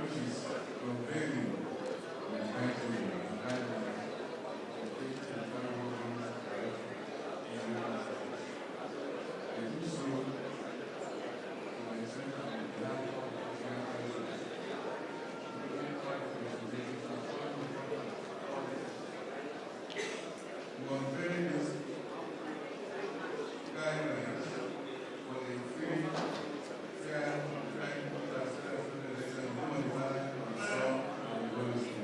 which is unveiling the timetable and guidelines for taking the federal government's direction in River State. They do so to the extent of the national crisis, looking at investigations and solving problems. To unveil this guidelines for a free, fair, frank, transparent election, humanitarian, and sound and evolution.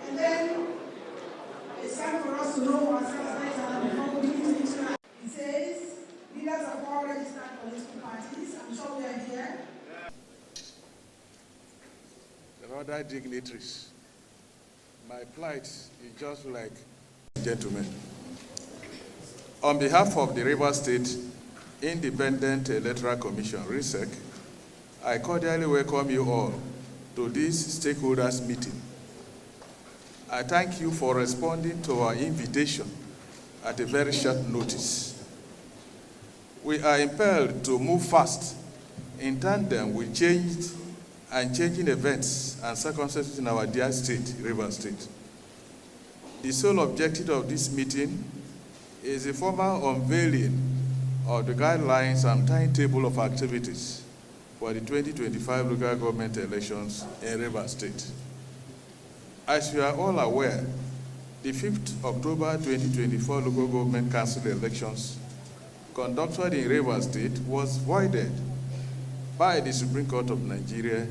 And then it's time for us to know ourselves better before we begin to interact. It says, leaders of all registered political parties, I'm sure we are here. Other dignitaries, my plight is just like gentlemen. On behalf of the Rivers State Independent Electoral Commission, RISEC, I cordially welcome you all to this stakeholders meeting. I thank you for responding to our invitation at a very short notice. We are impelled to move fast in tandem with changing events and circumstances in our dear state, Rivers State. The sole objective of this meeting is the formal unveiling of the guidelines and timetable of activities for the 2025 local government elections in Rivers State. As you are all aware, the 5th October 2024 local government council elections conducted in Rivers State was voided by the Supreme Court of Nigeria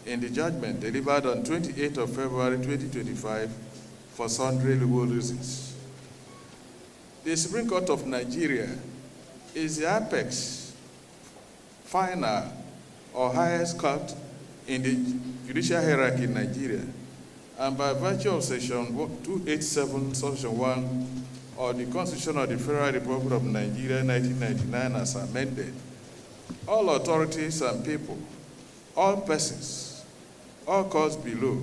in the judgment delivered on 28th of February 2025 for sundry legal reasons. The Supreme Court of Nigeria is the apex, final, or highest court in the judicial hierarchy in Nigeria, and by virtue of Section 287, Section 1 of the Constitution of the Federal Republic of Nigeria, 1999, as amended, all authorities and people, all persons, all courts below,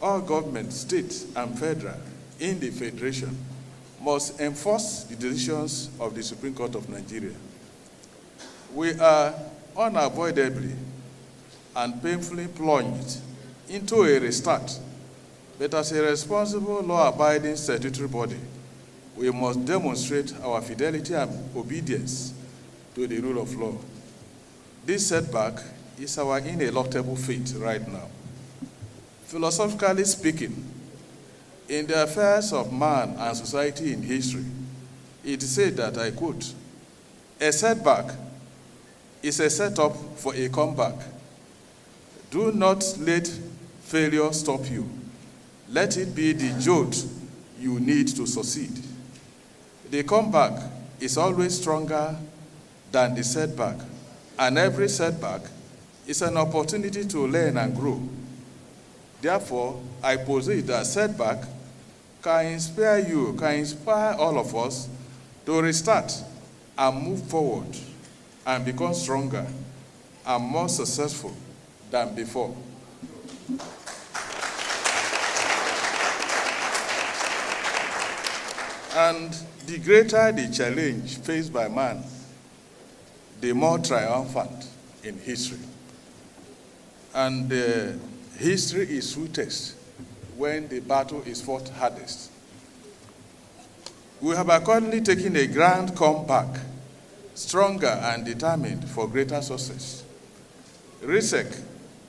all government, state and federal in the Federation must enforce the decisions of the Supreme Court of Nigeria. We are unavoidably and painfully plunged into a restart, but as a responsible, law-abiding statutory body, we must demonstrate our fidelity and obedience to the rule of law. This setback is our ineluctable fate right now. Philosophically speaking, in the affairs of man and society in history, it is said that, I quote, "A setback is a setup for a comeback. Do not let failure stop you. Let it be the jolt you need to succeed. The comeback is always stronger than the setback, and every setback is an opportunity to learn and grow. Therefore, I posit that setback can inspire all of us to restart and move forward and become stronger and more successful than before." And the greater the challenge faced by man, the more triumphant in history. And history is sweetest when the battle is fought hardest. We have accordingly taken a grand comeback, stronger and determined for greater success. RISEC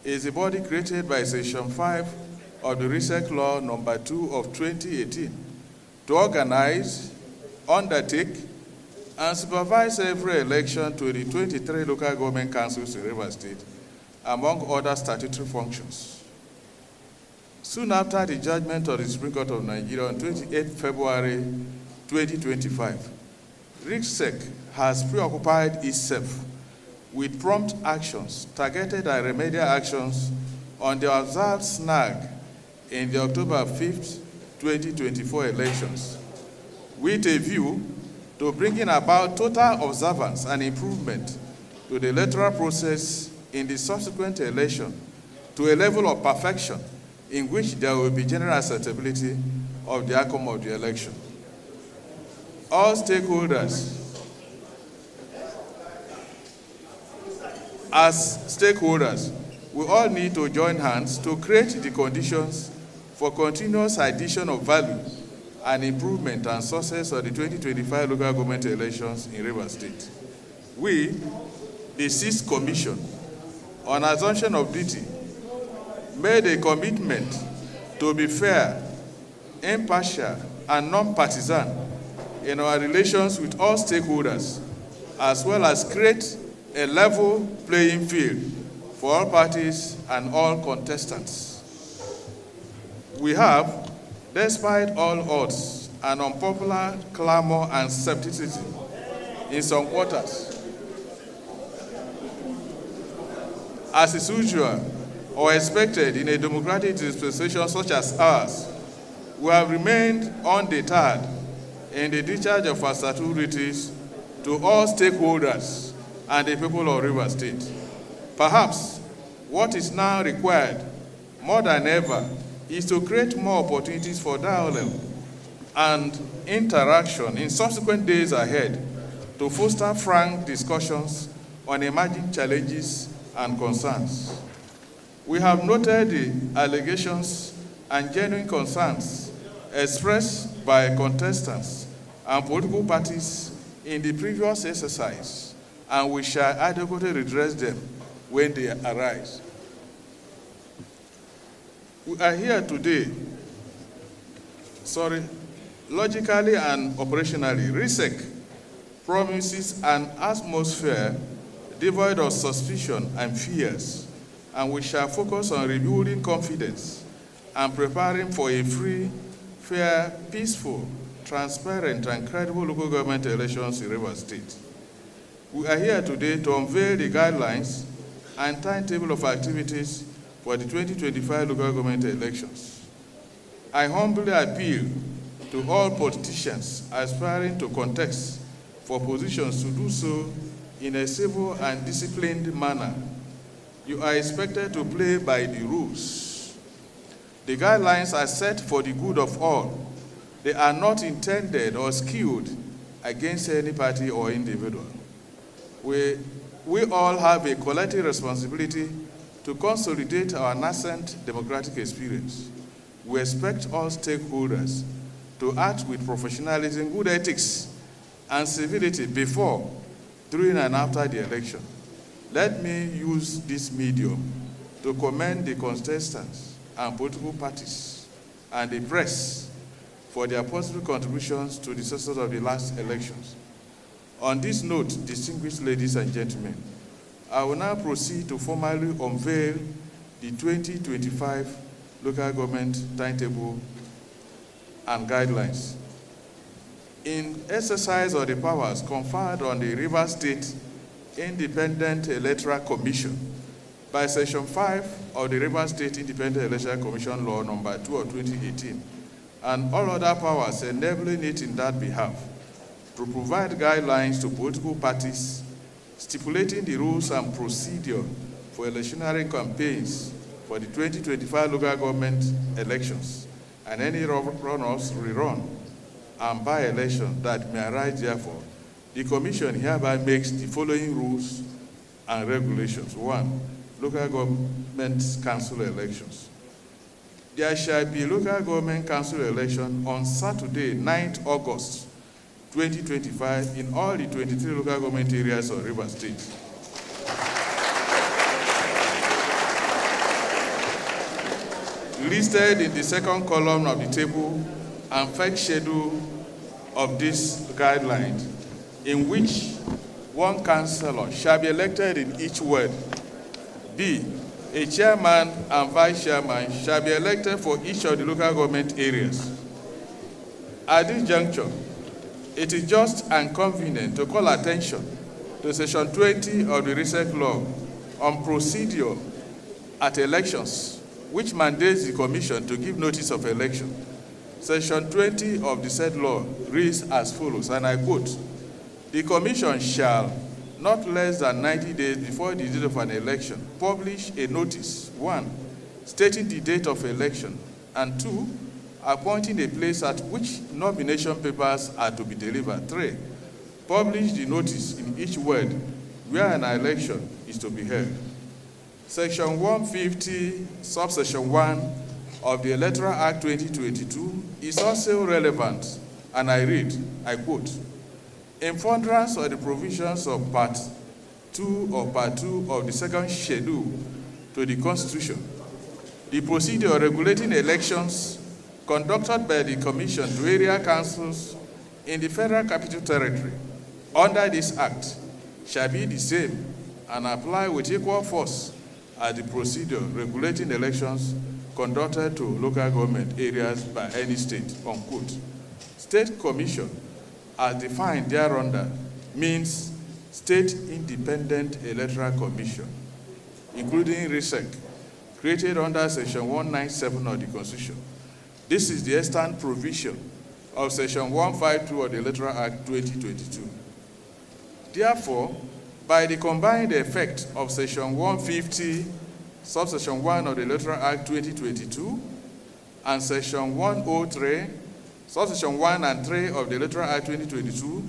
is a body created by Section 5 of the RISEC Law Number 2 of 2018 to organize, undertake, and supervise every election to the 23 local government councils in Rivers State, among other statutory functions. Soon after the judgment of the Supreme Court of Nigeria on 28 February 2025, RISEC has preoccupied itself with prompt actions, targeted and remedial actions on the observed snag in the October 5th, 2024 elections, with a view to bringing about total observance and improvement to the electoral process in the subsequent election to a level of perfection in which there will be general acceptability of the outcome of the election. All stakeholders, we all need to join hands to create the conditions for continuous addition of value and improvement and success of the 2025 local government elections in Rivers State. We, the 6th Commission, on assumption of duty, made a commitment to be fair, impartial, and non-partisan in our relations with all stakeholders, as well as create a level playing field for all parties and all contestants. We have, despite all odds and unpopular clamor and skepticism in some quarters, as is usual or expected in a democratic dispensation such as ours, we have remained undeterred in the discharge of our statutory duties to all stakeholders and the people of Rivers State. Perhaps what is now required more than ever is to create more opportunities for dialogue and interaction in subsequent days ahead to foster frank discussions on emerging challenges and concerns. We have noted the allegations and genuine concerns expressed by contestants and political parties in the previous exercise, and we shall adequately redress them when they arise. We are here today, logically and operationally, RISEC promises an atmosphere devoid of suspicion and fears, and we shall focus on rebuilding confidence and preparing for a free, fair, peaceful, transparent, and credible local government elections in Rivers State. We are here today to unveil the guidelines and timetable of activities for the 2025 local government elections. I humbly appeal to all politicians aspiring to contest for positions to do so in a civil and disciplined manner. You are expected to play by the rules. The guidelines are set for the good of all. They are not intended or skewed against any party or individual. We all have a collective responsibility to consolidate our nascent democratic experience. We expect all stakeholders to act with professionalism, good ethics, and civility before, during, and after the election. Let me use this medium to commend the contestants and political parties and the press for their positive contributions to the success of the last elections. On this note, distinguished ladies and gentlemen, I will now proceed to formally unveil the 2025 local government timetable and guidelines. In exercise of the powers conferred on the Rivers State Independent Electoral Commission by Section 5 of the Rivers State Independent Electoral Commission Law number 2 of 2018, and all other powers enabling it in that behalf, to provide guidelines to political parties stipulating the rules and procedure for electioneering campaigns for the 2025 local government elections and any runoffs, rerun, and by-election that may arise therefore. The Commission hereby makes the following rules and regulations. 1. Local government council elections. There shall be local government council election on Saturday, 9th August 2025 in all the 23 local government areas of Rivers State. Listed in the second column of the table and first schedule of this guideline, in which one councillor shall be elected in each ward. B. A chairman and vice chairman shall be elected for each of the local government areas. At this juncture, it is just and convenient to call attention to Section 20 of the RISEC law on procedure at elections, which mandates the Commission to give notice of election. Section 20 of the said law reads as follows, and I quote, "The Commission shall, not less than 90 days before the date of an election, publish a notice, 1, stating the date of election, and 2, appointing a place at which nomination papers are to be delivered. 3, publish the notice in each ward where an election is to be held. Section 150, subsection 1 of the Electoral Act 2022 is also relevant, and I quote, "In furtherance of the provisions of Part 2 or Part 2 of the second schedule to the Constitution, the procedure regulating elections conducted by the Commission to area councils in the Federal Capital Territory under this Act shall be the same and apply with equal force as the procedure regulating elections conducted to local government areas by any state," unquote. State Commission, as defined thereunder, means State Independent Electoral Commission, including RISEC, created under Section 197 of the Constitution. This is the extant provision of Section 152 of the Electoral Act 2022. Therefore, by the combined effect of Section 150, subsection 1 of the Electoral Act 2022, and Section 103, subsection 1 and 3 of the Electoral Act 2022,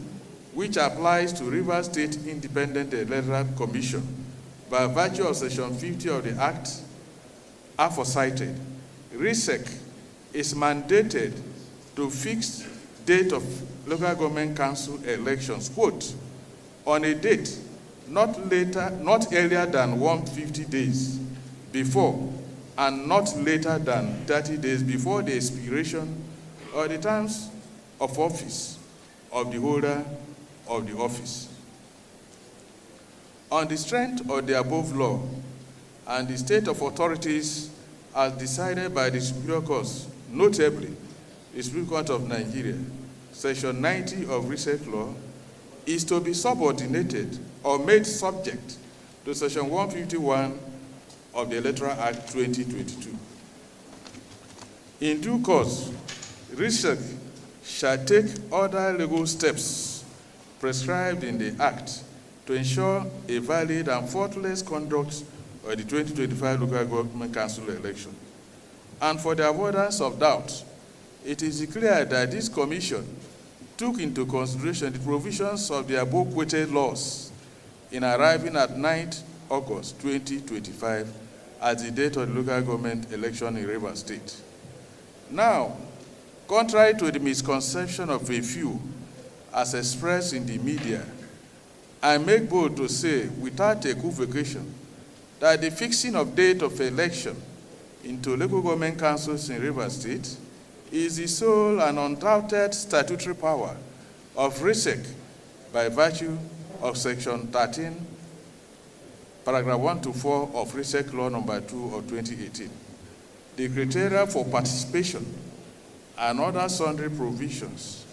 which applies to Rivers State Independent Electoral Commission, by virtue of Section 50 of the Act aforecited, RISEC is mandated to fix date of local government council elections, quote, on a date not earlier than 150 days before and not later than 30 days before the expiration or the terms of office of the holder of the office. On the strength of the above law and the state of authorities as decided by the Superior Courts, notably the Supreme Court of Nigeria, Section 90 of RISEC law, is to be subordinated or made subject to Section 151 of the Electoral Act 2022. In due course, RISEC shall take other legal steps prescribed in the Act to ensure a valid and faultless conduct of the 2025 local government council election. And for the avoidance of doubt, it is declared that this commission took into consideration the provisions of the above quoted laws in arriving at 9th August 2025 as the date of the local government election in Rivers State. Now, contrary to the misconception of a few as expressed in the media, I make bold to say without equivocation that the fixing of date of election into local government councils in Rivers State is the sole and undoubted statutory power of RISEC by virtue of Section 13, Paragraph 1 to 4 of RISEC Law Number 2 of 2018. The criteria for participation and other sundry provisions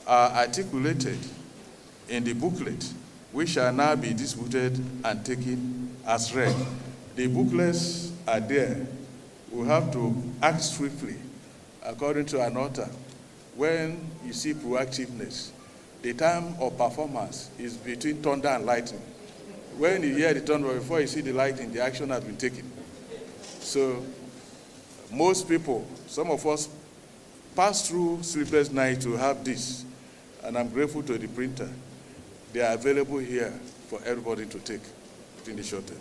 are articulated in the booklet, which shall now be distributed and taken as read. The booklets are there. We have to act swiftly according to an author. When you see proactiveness, the time of performance is between thunder and lightning. When you hear the thunder, before you see the lightning, the action has been taken. So most people, some of us, pass through sleepless nights to have this, and I'm grateful to the printer. They are available here for everybody to take in the short term.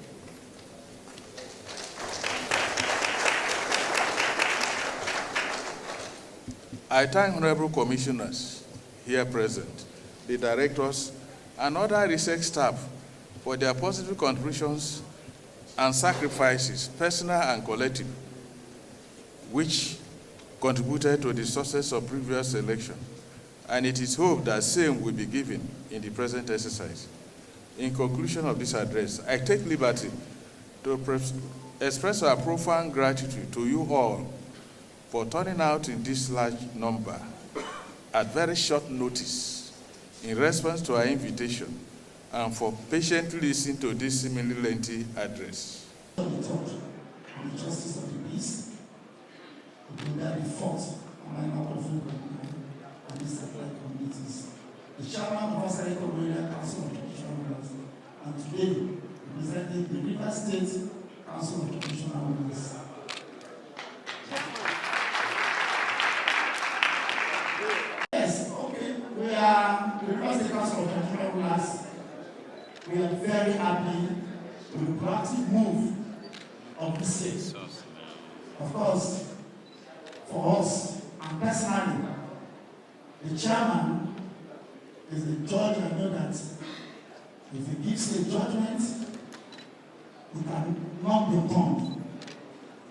I thank honorable commissioners here present, the directors, and other RISEC staff for their positive contributions and sacrifices, personal and collective, which contributed to the success of previous election. And it is hoped that same will be given in the present exercise. In conclusion of this address, I take liberty to express our profound gratitude to you all for turning out in this large number at very short notice in response to our invitation and for patiently listening to this seemingly lengthy address. On the justice of the peace, that we fought on our and these satellite communities. The chairman of our State Council of Traditional Rulers, and today representing the Rivers State Council of Traditional Rulers. very happy with the proactive move of the state. Of course, for us, and personally, the chairman is a judge. I know that if he gives a judgment, it cannot be turned.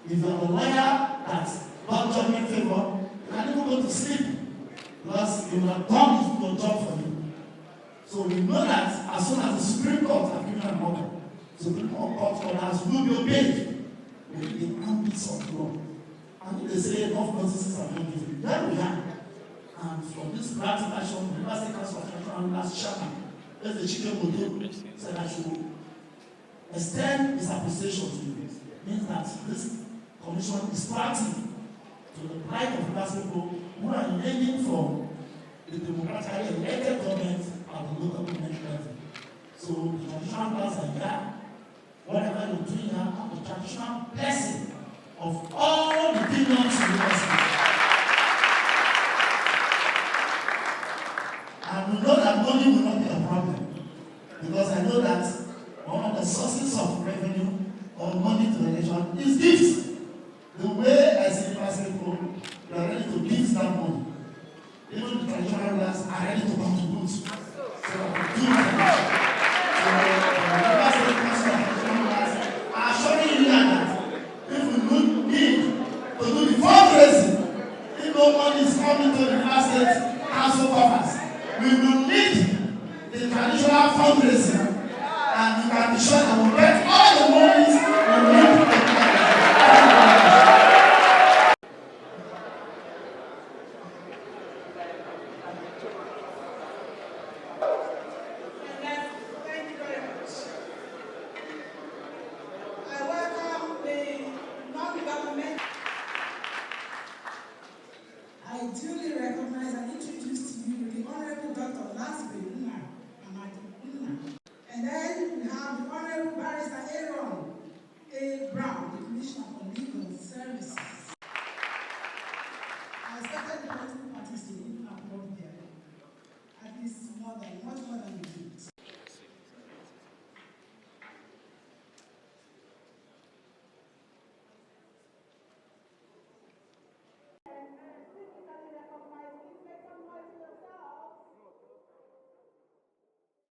If you are a lawyer that got judgment favor, you can even go to sleep because you will have done your job for you. So we know that as soon as the Supreme Court has given an order, Supreme Court orders will be obeyed within the ambits of the law. And if they say enough notices are not given, there we are. And from this practical action, the University Council of Electoral last chairman, as the Chicken Modo said, I should extend his appreciation to you. Means that this commission is proactive to the plight of University people who are yearning for the democratically elected government at the local government level. So the traditional plans are here. Whatever you're doing here, have the traditional blessing of all the kingdoms in the university. And we know that money will not be a problem. Because I know that one of the sources of revenue or money to the nation is gifts. The way I see university people, they are ready to give that money. Even the traditional rulers are ready to contribute. So that we do that. So the University Council of Traditional Rulers are assuring you that if we need to do the fundraising, if no money is coming to the University Council coffers, we will need the traditional fundraising, and you can be sure that we will get all the monies we need to get. Thank you very much. I welcome the non-government. I duly recognize and introduce to you the Honorable Dr. Nnamdikanu. And then we have the Honorable Barrister Aaron A. Brown, the Commissioner for Legal Services. I expected the political parties to even applaud there. At least much more than we did.